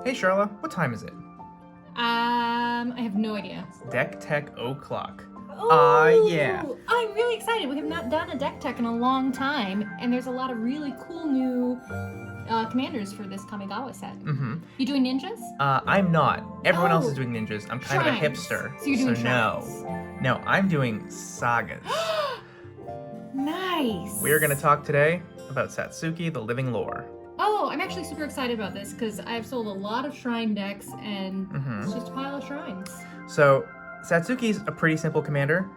Hey Charla, what time is it? I have no idea. Deck Tech O'Clock. Oh, yeah. I'm really excited. We have not done a deck tech in a long time, and there's a lot of really cool new commanders for this Kamigawa set. Mm-hmm. You doing ninjas? I'm not. Everyone else Oh. is doing ninjas. I'm kind Shrines. of a hipster. So you're doing shrines. No, I'm doing sagas. Nice. We are going to talk today about Satsuki, the Living Lore. Oh, I'm actually super excited about this because I've sold a lot of shrine decks, and it's just a pile of shrines. So, Satsuki's a pretty simple commander.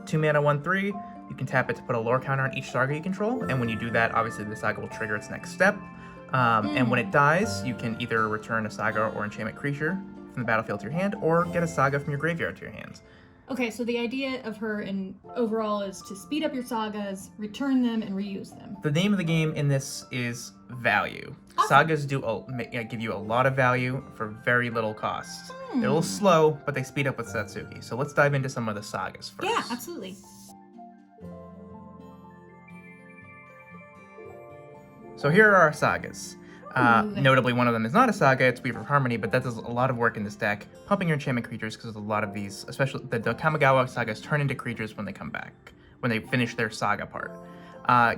2 mana, 1/3. You can tap it to put a lore counter on each saga you control, and when you do that, obviously the saga will trigger its next step. And when it dies, you can either return a saga or enchantment creature from the battlefield to your hand, or get a saga from your graveyard to your hands. Okay, so the idea of her in overall is to speed up your sagas, return them, and reuse them. The name of the game in this is value. Awesome. Sagas give you a lot of value for very little cost. They're a little slow, but they speed up with Satsuki. So let's dive into some of the sagas first. Yeah, absolutely. So here are our sagas. Notably, one of them is not a saga, it's Weaver of Harmony, but that does a lot of work in this deck, pumping your enchantment creatures, because a lot of these, especially the Kamigawa sagas, turn into creatures when they come back, when they finish their saga part.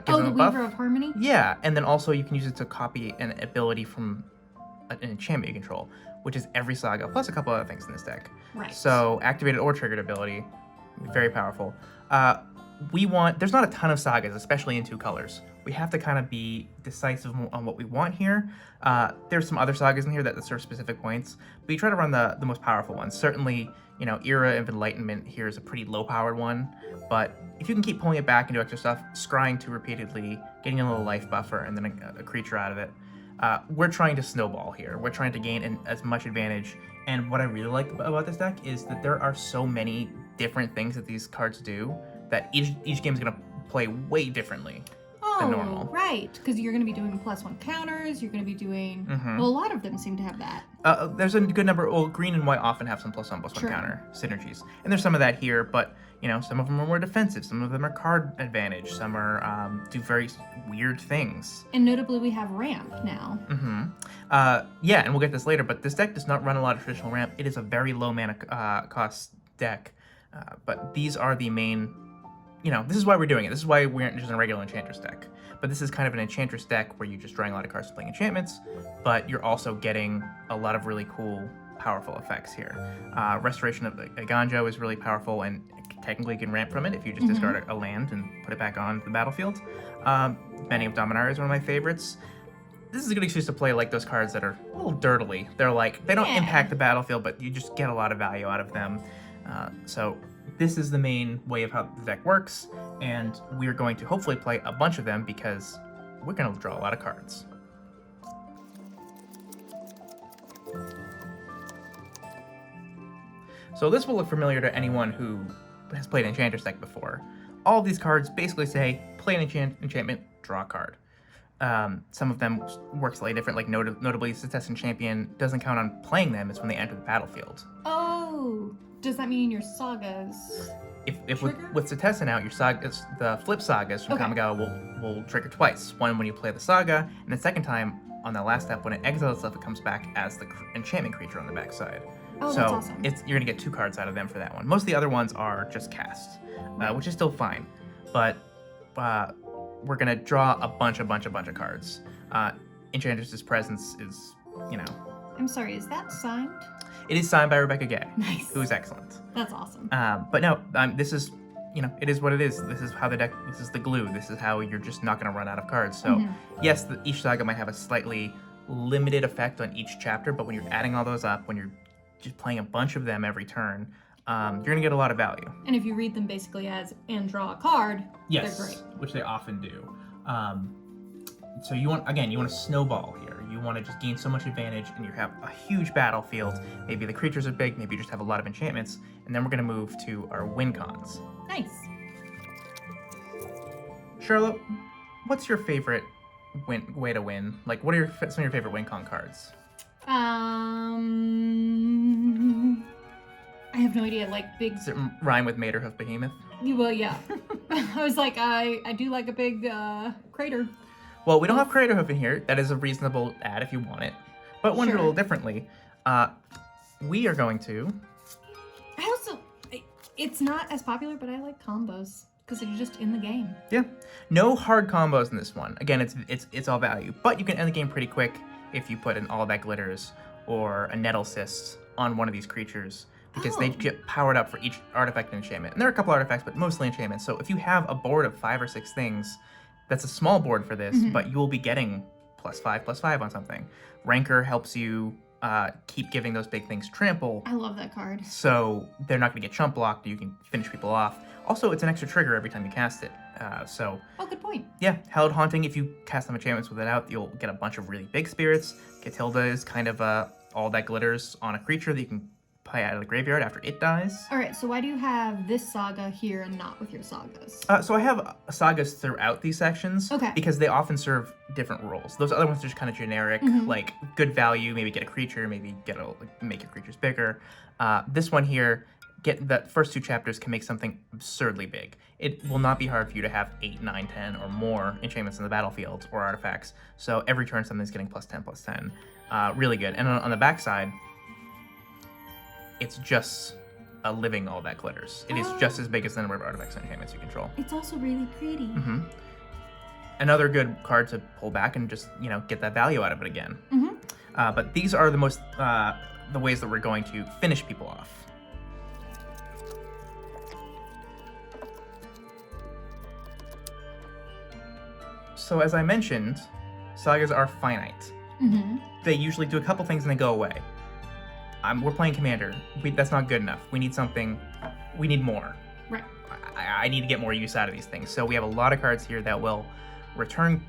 Gives them the a buff. Weaver of Harmony? Yeah, and then also you can use it to copy an ability from an enchantment you control, which is every saga, plus a couple other things in this deck. Right. So, activated or triggered ability, very powerful. There's not a ton of sagas, especially in 2 colors. We have to kind of be decisive on what we want here. There's some other sagas in here that serve specific points, but you try to run the most powerful ones. Certainly, Era of Enlightenment here is a pretty low-powered one, but if you can keep pulling it back and do extra stuff, scrying 2 repeatedly, getting a little life buffer, and then a creature out of it, we're trying to snowball here. We're trying to gain as much advantage, and what I really like about this deck is that there are so many different things that these cards do that each game is going to play way differently than normal. Right, because you're going to be doing +1 counters, you're going to be doing... Well, a lot of them seem to have that. There's a good number... Well, green and white often have some +1/+1 counter synergies. And there's some of that here, but, some of them are more defensive, some of them are card advantage, some are do very weird things. And notably, we have ramp now. Yeah, and we'll get this later, but this deck does not run a lot of traditional ramp. It is a very low mana cost deck, but these are the main... this is why we're doing it. This is why we aren't just a regular Enchantress deck. But this is kind of an Enchantress deck where you're just drawing a lot of cards to playing enchantments, but you're also getting a lot of really cool, powerful effects here. Restoration of a Ganjo is really powerful, and technically you can ramp from it if you just discard a land and put it back on the battlefield. Bending of Dominaria is one of my favorites. This is a good excuse to play like those cards that are a little dirtily. They're like, they don't impact the battlefield, but you just get a lot of value out of them. So this is the main way of how the deck works, and we're going to hopefully play a bunch of them because we're going to draw a lot of cards. So this will look familiar to anyone who has played Enchantress deck before. All of these cards basically say, play an enchantment, draw a card. Some of them work slightly different, like notably Setessan Champion doesn't count on playing them, it's when they enter the battlefield. Oh, does that mean your sagas If with Setessan out, your sagas, the flip sagas from Kamigawa will trigger twice. One when you play the saga, and the second time on that last step when it exiles itself, it comes back as the enchantment creature on the backside. Oh, so that's awesome. You're gonna get 2 cards out of them for that one. Most of the other ones are just cast, which is still fine, but we're gonna draw a bunch of cards. Enchantress's Presence is, I'm sorry, is that signed? It is signed by Rebecca Gay, Nice. who is excellent. That's awesome. But no, this is, it is what it is. This is how the deck, this is the glue. This is how you're just not going to run out of cards. So yes, each saga might have a slightly limited effect on each chapter, but when you're adding all those up, when you're just playing a bunch of them every turn, you're going to get a lot of value. And if you read them basically as, and draw a card, they're great. Which they often do. So you want to snowball here. You want to just gain so much advantage, and you have a huge battlefield. Maybe the creatures are big, maybe you just have a lot of enchantments, and then we're going to move to our win cons. Nice. Charlotte, what's your favorite way to win? Like, what are some of your favorite win con cards? I have no idea, like big... Does it rhyme with Materhoof Behemoth? Well, yeah. I was like, I do like a big crater. Well, we don't have Craterhoof in here. That is a reasonable add if you want it. but we'll do it a Sure. little differently. We are going to... It's not as popular, but I like combos because they're just in the game. Yeah, no hard combos in this one. Again, it's all value, but you can end the game pretty quick if you put an All That Glitters or a Nettle Cyst on one of these creatures, because they get powered up for each artifact and enchantment. And there are a couple artifacts, but mostly enchantments. So if you have a board of 5 or 6 things, that's a small board for this, but you will be getting +5/+5 on something. Rancor helps you keep giving those big things trample. I love that card. So they're not going to get chump blocked. You can finish people off. Also, it's an extra trigger every time you cast it. Oh, good point. Yeah, Hallowed Haunting, if you cast some enchantments with it out, you'll get a bunch of really big spirits. Catilda is kind of All That Glitters on a creature that you can play out of the graveyard after it dies. All right, so why do you have this saga here and not with your sagas? So I have sagas throughout these sections, Okay. because they often serve different roles. Those other ones are just kind of generic, like good value, maybe get a creature, maybe make your creatures bigger. This one here, the first 2 chapters can make something absurdly big. It will not be hard for you to have 8, 9, 10, or more enchantments in the battlefield or artifacts. So every turn something's getting +10/+10. Really good. And on the backside, it's just a living All That Glitters. It is just as big as the number of artifacts and enchantments you control. It's also really pretty. Another good card to pull back and just, get that value out of it again. But these are the ways that we're going to finish people off. So as I mentioned, sagas are finite. They usually do a couple things and they go away. We're playing Commander. That's not good enough. We need something. We need more. Right. I need to get more use out of these things. So we have a lot of cards here that will return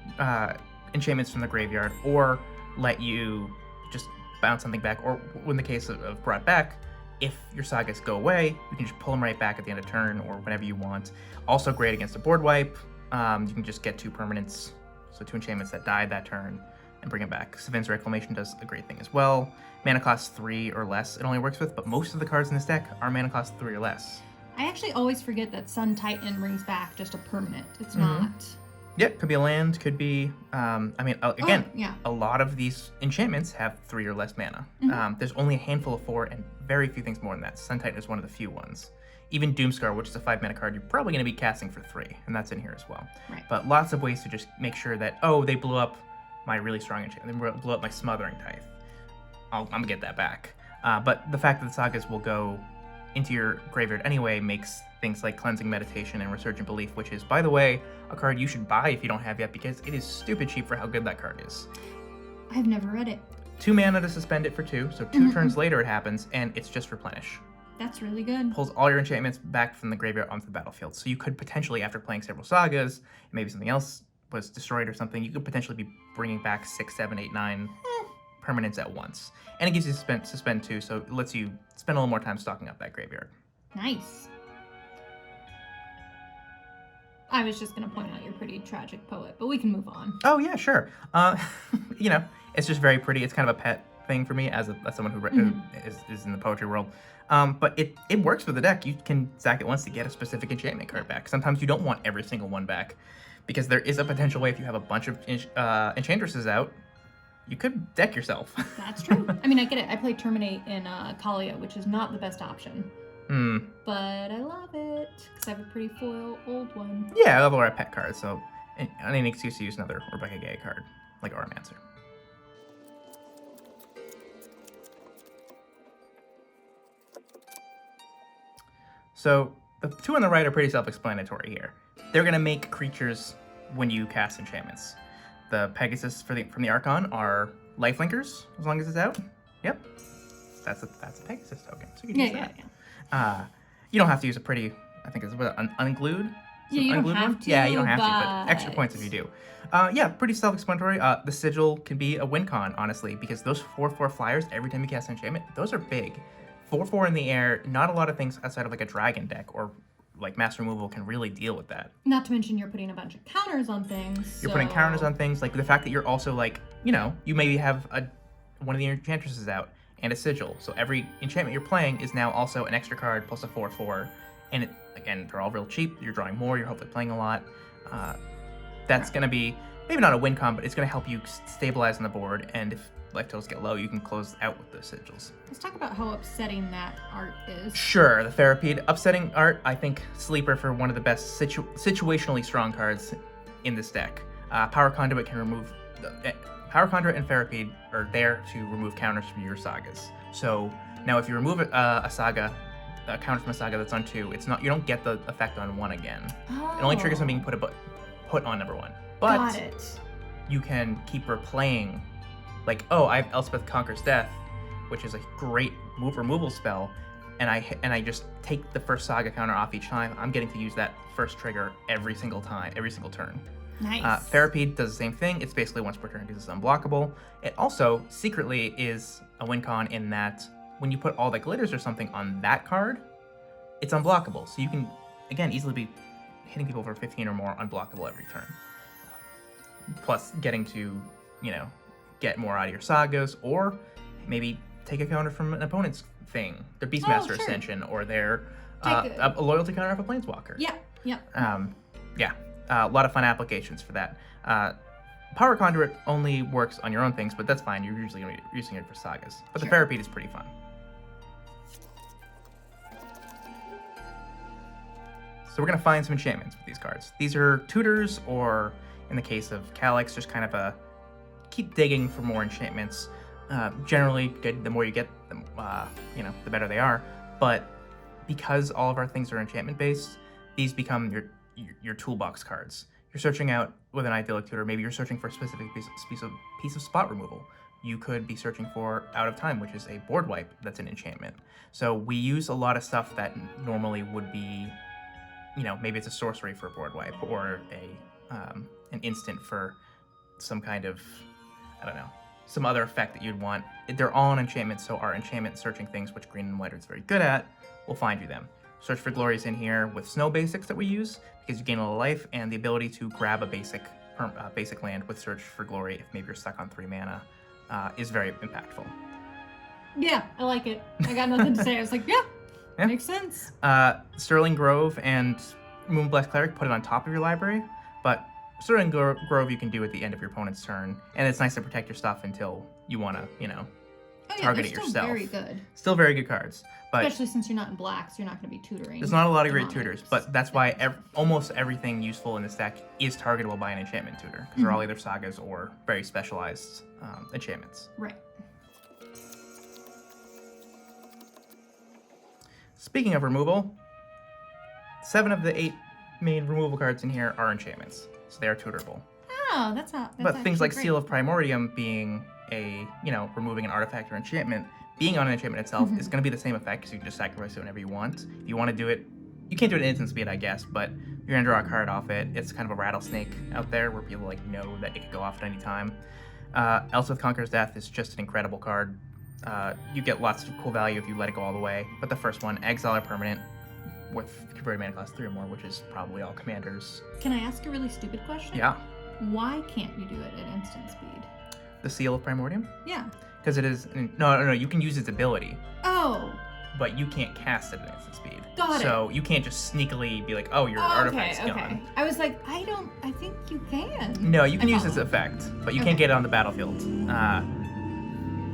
enchantments from the graveyard, or let you just bounce something back. Or in the case of Brought Back, if your sagas go away, you can just pull them right back at the end of turn or whenever you want. Also great against a board wipe. You can just get 2 permanents, so 2 enchantments that died that turn, and bring it back. Savin's Reclamation does a great thing as well. Mana cost 3 or less it only works with, but most of the cards in this deck are mana cost 3 or less. I actually always forget that Sun Titan brings back just a permanent. It's not. Yeah, could be a land, could be, again, yeah. a lot of these enchantments have 3 or less mana. There's only a handful of 4 and very few things more than that. Sun Titan is one of the few ones. Even Doomscar, which is a 5 mana card, you're probably going to be casting for 3, and that's in here as well. Right. But lots of ways to just make sure that, they blew up my really strong enchantment, they blew up my Smothering Tithe. I'm going to get that back. But the fact that the sagas will go into your graveyard anyway makes things like Cleansing Meditation and Resurgent Belief, which is, by the way, a card you should buy if you don't have yet, because it is stupid cheap for how good that card is. I've never read it. 2 mana to suspend it for 2, so 2 turns later it happens, and it's just Replenish. That's really good. Pulls all your enchantments back from the graveyard onto the battlefield. So you could potentially, after playing several sagas, maybe something else was destroyed or something, you could potentially be bringing back 6, 7, 8, 9 permanents at once. And it gives you suspend too, so it lets you spend a little more time stocking up that graveyard. Nice. I was just going to point out your pretty tragic poet, but we can move on. Oh, yeah, sure. It's just very pretty. It's kind of a pet thing for me as someone who is in the poetry world. But it works for the deck. You can sack it once to get a specific enchantment card back. Sometimes you don't want every single one back, because there is a potential way if you have a bunch of enchantresses out, you could deck yourself. That's true. I mean, I get it. I play Terminate in Kalia, which is not the best option. But I love it, because I have a pretty foil old one. Yeah, I love our pet cards, so any excuse to use another Rebecca Gay card, like Auramancer. So the 2 on the right are pretty self-explanatory here. They're going to make creatures when you cast enchantments. The Pegasus from the Archon are lifelinkers, as long as it's out. Yep. That's a Pegasus token, so you can use that. Yeah. You don't have to use a pretty, I think it's unglued. Yeah, you don't have to. Yeah, you don't have to, but extra points if you do. Yeah, pretty self-explanatory. The Sigil can be a win con, honestly, because those 4/4 flyers, every time you cast an enchantment, those are big. 4/4 in the air, not a lot of things outside of like a dragon deck or like mass removal can really deal with that. Not to mention you're putting a bunch of counters on things. You're putting counters on things, like the fact that you're also like, you maybe have one of the enchantresses out and a sigil. So every enchantment you're playing is now also an extra card plus a 4/4. And again, they're all real cheap. You're drawing more, you're hopefully playing a lot. That's going to be maybe not a win con, but it's going to help you stabilize on the board, and if life totals get low, you can close out with those sigils. Let's talk about how upsetting that art is. Sure, the Therapede. Upsetting art, I think, sleeper for one of the best situationally strong cards in this deck. Power Conduit can remove... Power Conduit and Therapede are there to remove counters from your Sagas. So, now if you remove a Saga, a counter from a Saga that's on 2, it's not, you don't get the effect on 1 again. Oh. It only triggers on being put on number 1. But Got it. you can keep replaying, like, oh, I have Elspeth Conquers Death, which is a great removal spell, and I just take the first Saga counter off each time. I'm getting to use that first trigger every single time, every single turn. Nice. Therapede does the same thing. It's basically once per turn because it's unblockable. It also secretly is a win con in that when you put all the glitters or something on that card, it's unblockable. So you can, again, easily be hitting people for 15 or more unblockable every turn. Plus getting to, get more out of your Sagas, or maybe take a counter from an opponent's thing, their Beastmaster sure. Ascension, or their a loyalty counter of a Planeswalker. Yeah. A lot of fun applications for that. Power Conduit only works on your own things, but that's fine. You're usually going to be using it for Sagas. But Sure. the Therapede is pretty fun. So we're going to find some enchantments with these cards. These are tutors, or in the case of Calyx, just kind of a keep digging for more enchantments. Generally, good. The more you get, the better they are. But because all of our things are enchantment-based, these become your toolbox cards. You're searching out with an idyllic tutor. Maybe you're searching for a specific piece of spot removal. You could be searching for Out of Time, which is a board wipe that's an enchantment. So we use a lot of stuff that normally would be, maybe it's a sorcery for a board wipe, or an instant for some kind of, some other effect that you'd want. They're all an enchantment, so our enchantment searching things, which Green and White is very good at, will find you them. Search for Glory is in here with snow basics that we use, because you gain a little life, and the ability to grab a basic land with Search for Glory, if maybe you're stuck on 3 mana, is very impactful. Yeah, I like it. I got nothing to say. I was like, yeah. Makes sense. Sterling Grove and Moonblast Cleric, put it on top of your library, but Sterling Grove you can do at the end of your opponent's turn, and it's nice to protect your stuff until you want to, target it yourself. Very good. Still very good cards. But especially since you're not in black, so you're not going to be tutoring. There's not a lot of great tutors, but that's why almost everything useful in this deck is targetable by an enchantment tutor, because they're all either Sagas or very specialized enchantments. Right. Speaking of removal, 7 of the 8 main removal cards in here are enchantments, so they are tutorable. Oh, that's not. But things like great. Seal of Primordium being removing an artifact or enchantment, being on an enchantment itself is going to be the same effect, because you can just sacrifice it whenever you want. If you want to do it, you can't do it at instant speed, I guess, but you're going to draw a card off it. It's kind of a rattlesnake out there where people know that it could go off at any time. Elspeth Conquers Death is just an incredible card. You get lots of cool value if you let it go all the way, but the first one, exile a permanent with converted mana cost 3 or more, which is probably all commanders. Can I ask a really stupid question? Yeah. Why can't you do it at instant speed? The Seal of Primordium? Yeah. Because it is... No, you can use its ability. Oh. But you can't cast it at instant speed. Got it. So you can't just sneakily be like, oh, your artifact's gone. I was like, I think you can. No, you can use its effect, but you can't get it on the battlefield.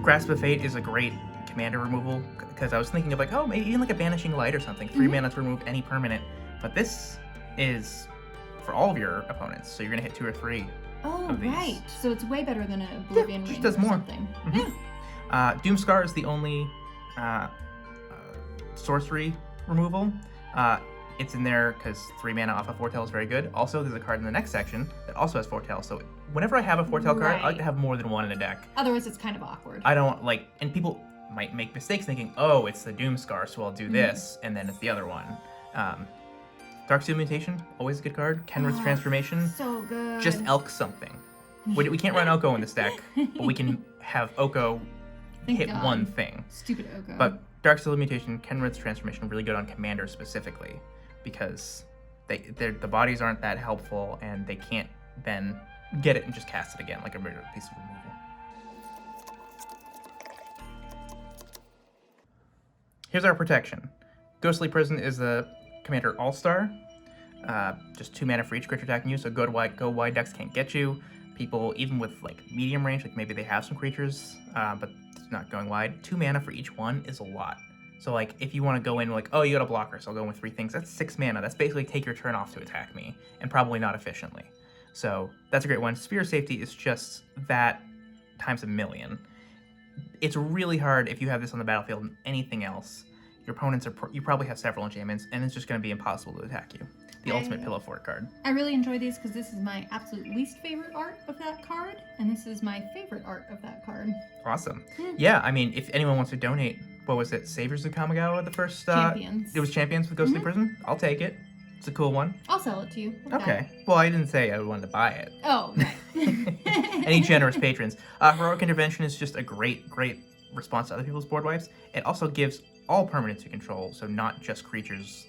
Grasp of Fate is a great commander removal, because I was thinking of maybe even a Banishing Light or something, 3 mana to remove any permanent. But this is for all of your opponents, so you're going to hit 2 or 3. Oh, right. So it's way better than an Oblivion Ring does or more. something. Mm-hmm. Yeah. Doomscar is the only sorcery removal. It's in there because 3 mana off a Foretell is very good. Also, there's a card in the next section that also has Foretell. So whenever I have a Foretell card, I like to have more than one in a deck. Otherwise, it's kind of awkward. I don't and people might make mistakes thinking, oh, it's the Doomscar, so I'll do this, and then it's the other one. Darksteel Mutation, always a good card. Kenrith's Transformation. So good. Just Elk something. We can't run Oko in this deck, but we can have Oko hit one thing. Stupid Oko. But Darksteel Mutation, Kenrith's Transformation, really good on Commander specifically, because the bodies aren't that helpful, and they can't then get it and just cast it again like a regular piece of removal. Here's our protection. Ghostly Prison is the Commander All-Star. Just 2 mana for each creature attacking you, so go wide decks can't get you. people, even with like medium range, like maybe they have some creatures, but it's not going wide. 2 mana for each one is a lot. So like if you want to go in like, oh, you got a blocker, so I'll go in with 3 things. That's 6 mana. That's basically take your turn off to attack me, and probably not efficiently. So that's a great one. Sphere of Safety is just that times a million. It's really hard if you have this on the battlefield and anything else. Your opponents you probably have several enchantments, and it's just going to be impossible to attack you. The ultimate pillow fort card. I really enjoy these because this is my absolute least favorite art of that card, and this is my favorite art of that card. Awesome. Yeah, I mean, if anyone wants to donate, what was it? Saviors of Kamigawa, the first... Champions. It was Champions with Ghostly Prison? I'll take it. It's a cool one. I'll sell it to you. Okay. Well, I didn't say I wanted to buy it. Oh, right. Any generous patrons. Heroic Intervention is just a great response to other people's board wipes. It also gives all permanents you control, so not just creatures,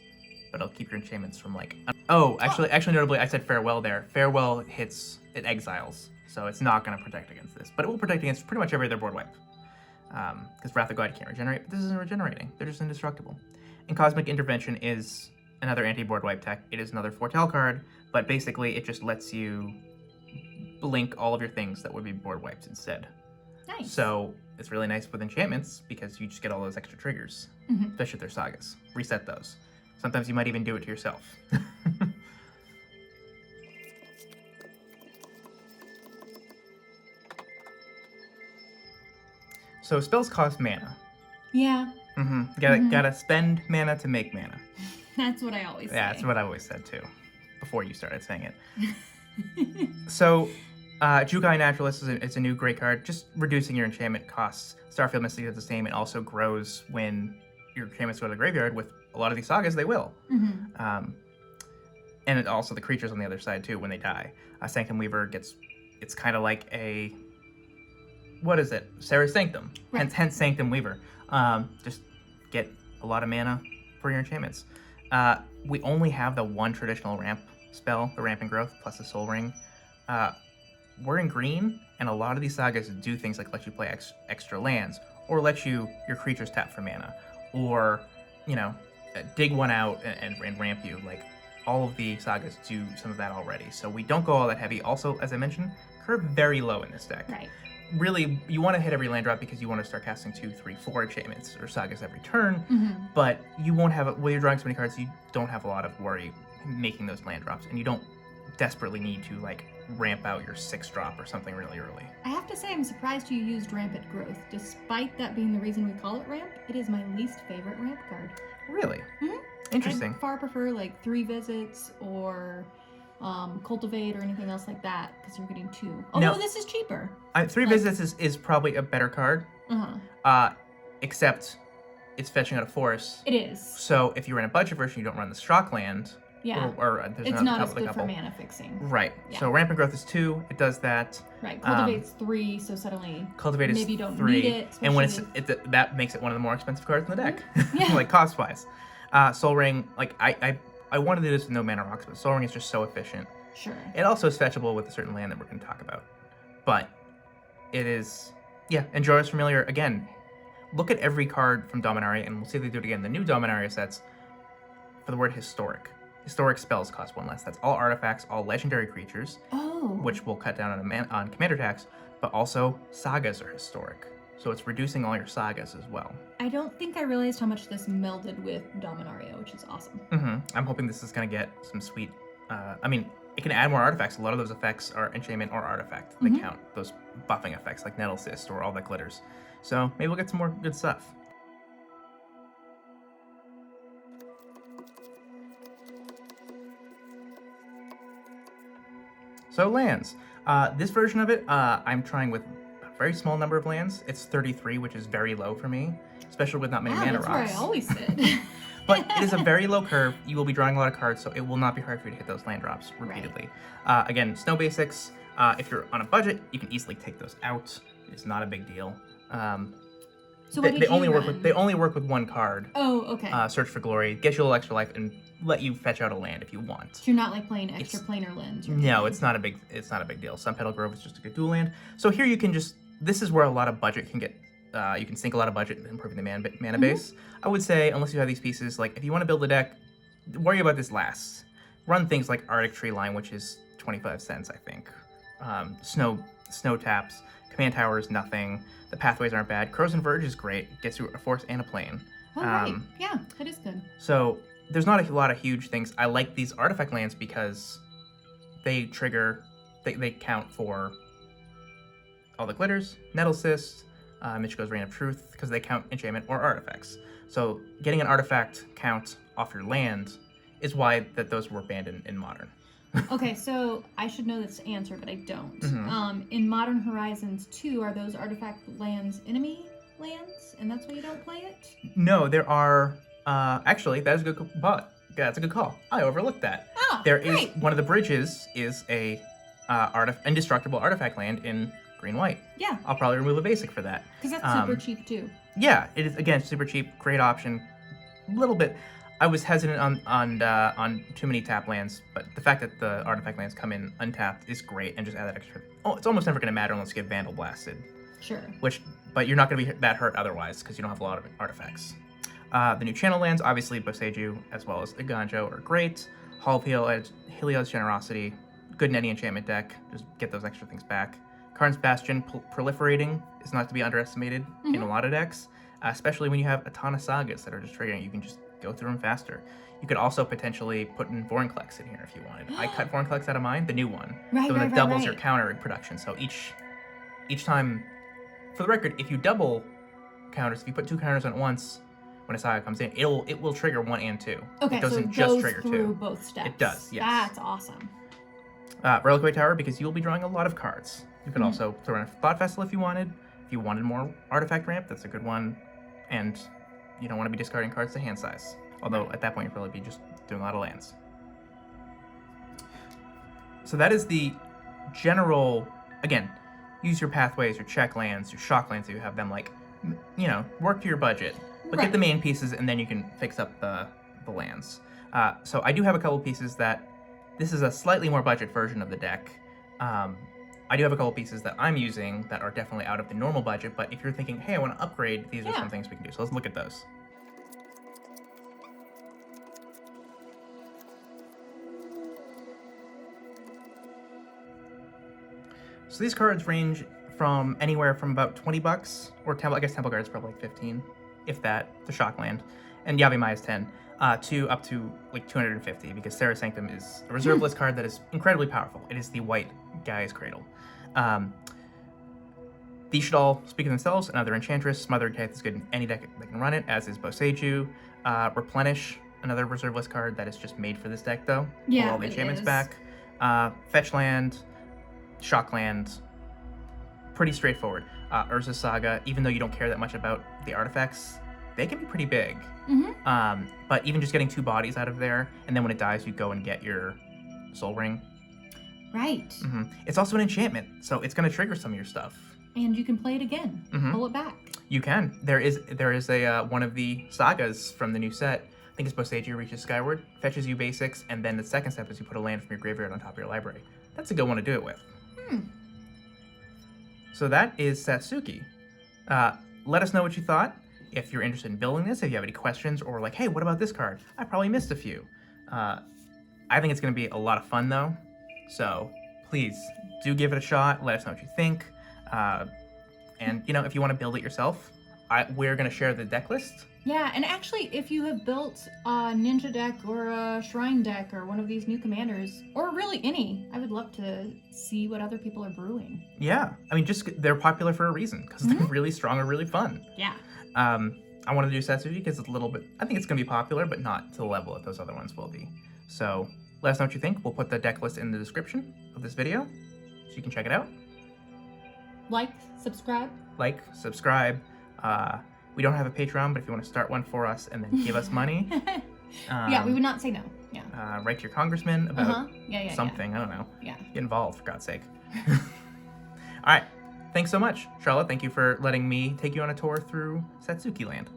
but it'll keep your enchantments from like... Oh, actually notably, I said Farewell there. Farewell hits, it exiles, so it's not going to protect against this. But it will protect against pretty much every other board wipe. Because Wrath of God can't regenerate, but this isn't regenerating. They're just indestructible. And Cosmic Intervention is another anti-board wipe tech. It is another Foretell card, but basically it just lets you blink all of your things that would be board wiped instead. Nice. So it's really nice with enchantments because you just get all those extra triggers, especially if they're sagas. Reset those. Sometimes you might even do it to yourself. So spells cost mana. Yeah. Gotta spend mana to make mana. That's what I always say. Yeah, that's what I always said too, before you started saying it. So, Jukai Naturalist is a new great card, just reducing your enchantment costs. Starfield Mystic does the same. It also grows when your enchantments go to the graveyard. With a lot of these sagas, they will. And it also the creatures on the other side too when they die. Sanctum Weaver it's kind of like a, what is it? Sarah's Sanctum. Right. Hence Sanctum Weaver. Just get a lot of mana for your enchantments. We only have the one traditional ramp spell, the Rampant Growth, plus the Soul Ring. We're in green, and a lot of these sagas do things like let you play extra lands, or let your creatures tap for mana, or, dig one out and ramp you. Like, all of the sagas do some of that already, so we don't go all that heavy. Also, as I mentioned, curve very low in this deck. Right. Really, you want to hit every land drop because you want to start casting 2, 3, 4 enchantments or sagas every turn, but you won't have, when you're drawing so many cards, you don't have a lot of worry making those land drops, and you don't desperately need to, like, ramp out your 6-drop or something really early. I have to say I'm surprised you used Rampant Growth. Despite that being the reason we call it ramp, it is my least favorite ramp card. Really? Interesting. I far prefer, like, 3 Visits or... Cultivate or anything else like that, because you're getting 2. Although this is cheaper. 3 Visits is probably a better card. Except it's fetching out of forest. It is. So if you're in a budget version, you don't run the Strockland. Yeah. Or there's it's another not as good couple. for mana fixing. Right. Yeah. So Rampant Growth is 2. It does that. Right. Cultivate's 3, so suddenly Cultivate is maybe you don't 3. need it. And when that makes it one of the more expensive cards in the deck. Yeah. Like cost-wise. Soul Ring, like I wanted to do this with no mana rocks, but Soul Ring is just so efficient. Sure. It also is fetchable with a certain land that we're going to talk about. But it is, and Jorah's Familiar, again, look at every card from Dominaria, and we'll see if they do it again. The new Dominaria sets, for the word historic. Historic spells cost 1 less. That's all artifacts, all legendary creatures, which will cut down on commander attacks, but also sagas are historic. So it's reducing all your sagas as well. I don't think I realized how much this melded with Dominaria, which is awesome. I'm hoping this is going to get some sweet, it can add more artifacts. A lot of those effects are enchantment or artifact. They count those buffing effects like Nettle Cyst or all that glitters. So maybe we'll get some more good stuff. So lands. This version of it, I'm trying with a very small number of lands. It's 33, which is very low for me, especially with not many mana That's rocks. where I always sit. But it is a very low curve. You will be drawing a lot of cards, so it will not be hard for you to hit those land drops repeatedly. Again, snow basics. If you're on a budget, you can easily take those out. It's not a big deal. So what they only work with 1 card. Oh, okay. Search for Glory, get you a little extra life, and let you fetch out a land if you want. So you're not like playing extra planar lands. No, it's not a big deal. Sun Petal Grove is just a good dual land. So here you can this is where a lot of budget can get. You can sink a lot of budget in improving the mana base. I would say, unless you have these pieces, like if you want to build a deck, worry about this last. Run things like Arctic Tree Line, which is 25 cents, I think. snow taps. Command tower is nothing. The pathways aren't bad. Crows and Verge is great. It gets you a force and a plane. Oh, right. Yeah, that is good. So there's not a lot of huge things. I like these artifact lands because they trigger, they count for all the glitters, Nettle Cyst, Michiko's Reign of Truth, because they count enchantment or artifacts. So getting an artifact count off your land is why those were banned in Modern. Okay, so I should know this answer, but I don't. Mm-hmm. In Modern Horizons 2, are those artifact lands enemy lands, and that's why you don't play it? No, there are. Actually, that is a good call. That's a good call. I overlooked that. Oh, there is great. one of the bridges is a indestructible artifact land in green-white. Yeah. I'll probably remove a basic for that. Because that's super cheap too. Yeah, it is, again, super cheap, great option. A little bit. I was hesitant on too many tap lands, but the fact that the artifact lands come in untapped is great, and just add that extra. Oh, it's almost never going to matter unless you get Vandal Blasted. Sure. But you're not going to be that hurt otherwise because you don't have a lot of artifacts. The new channel lands, obviously Boseiju as well as Iganjo are great. Hall of Heliod's Generosity, good in any enchantment deck. Just get those extra things back. Karn's Bastion proliferating is not to be underestimated in a lot of decks, especially when you have a ton of Sagas that are just triggering. You can just go through them faster. You could also potentially put in Vorinclex in here if you wanted. I cut Vorinclex out of mine, the new one. Right, the one that right, doubles right. your counter production. So each time, for the record, if you double counters, if you put 2 counters on at once, when a Saga comes in, it will trigger 1 and 2. Okay, it doesn't so it just goes trigger through 2. both steps. It does, yes. That's awesome. Reliquary Tower, because you'll be drawing a lot of cards. You could also throw in a Thought Vessel if you wanted. If you wanted more Artifact Ramp, that's a good one. And you don't want to be discarding cards to hand size. Although at that point you'd probably be just doing a lot of lands. So that is the general, again, use your pathways, your check lands, your shock lands, so you have them work to your budget. But get the main pieces and then you can fix up the lands. So I do have a couple pieces that, this is a slightly more budget version of the deck. I do have a couple pieces that I'm using that are definitely out of the normal budget, but if you're thinking, hey, I want to upgrade, these are some things we can do. So let's look at those. So these cards range from anywhere from about $20, or I guess Temple Guard is probably like 15, if that, the shock land, and Yavimaya is 10, to up to like 250, because Serra Sanctum is a reserve list card that is incredibly powerful. It is the white Gaia's Cradle. These should all speak of themselves. Another Enchantress, Smothering Tithe is good in any deck that can run it, as is Boseiju. Replenish, another reserve list card that is just made for this deck though. Yeah, Pull all the enchantments back. Fetch land, shock land, pretty straightforward. Urza's Saga, even though you don't care that much about the artifacts, they can be pretty big. But even just getting 2 bodies out of there, and then when it dies, you go and get your Soul Ring. Right. It's also an enchantment, so it's going to trigger some of your stuff. And you can play it again. Pull it back. You can. There is a one of the Sagas from the new set. I think it's Boseiju reaches skyward, fetches you basics, and then the second step is you put a land from your graveyard on top of your library. That's a good one to do it with. So that is Satsuki. Let us know what you thought. If you're interested in building this, if you have any questions, or like, hey, what about this card? I probably missed a few. I think it's going to be a lot of fun, though. So please do give it a shot. Let us know what you think. And, if you want to build it yourself, we're going to share the deck list. Yeah, and actually, if you have built a ninja deck or a shrine deck or one of these new commanders, or really any, I would love to see what other people are brewing. Yeah, I mean, they're popular for a reason, because they're really strong and really fun. Yeah. I want to do Satsuki because it's a little bit, I think it's going to be popular, but not to the level that those other ones will be. So let us know what you think. We'll put the deck list in the description of this video, so you can check it out. Like, subscribe. We don't have a Patreon, but if you want to start one for us and then give us money. Yeah, we would not say no. Yeah. Write to your congressman about something. Yeah. I don't know. Yeah. Get involved, for God's sake. All right. Thanks so much, Charlotte. Thank you for letting me take you on a tour through Satsuki Land.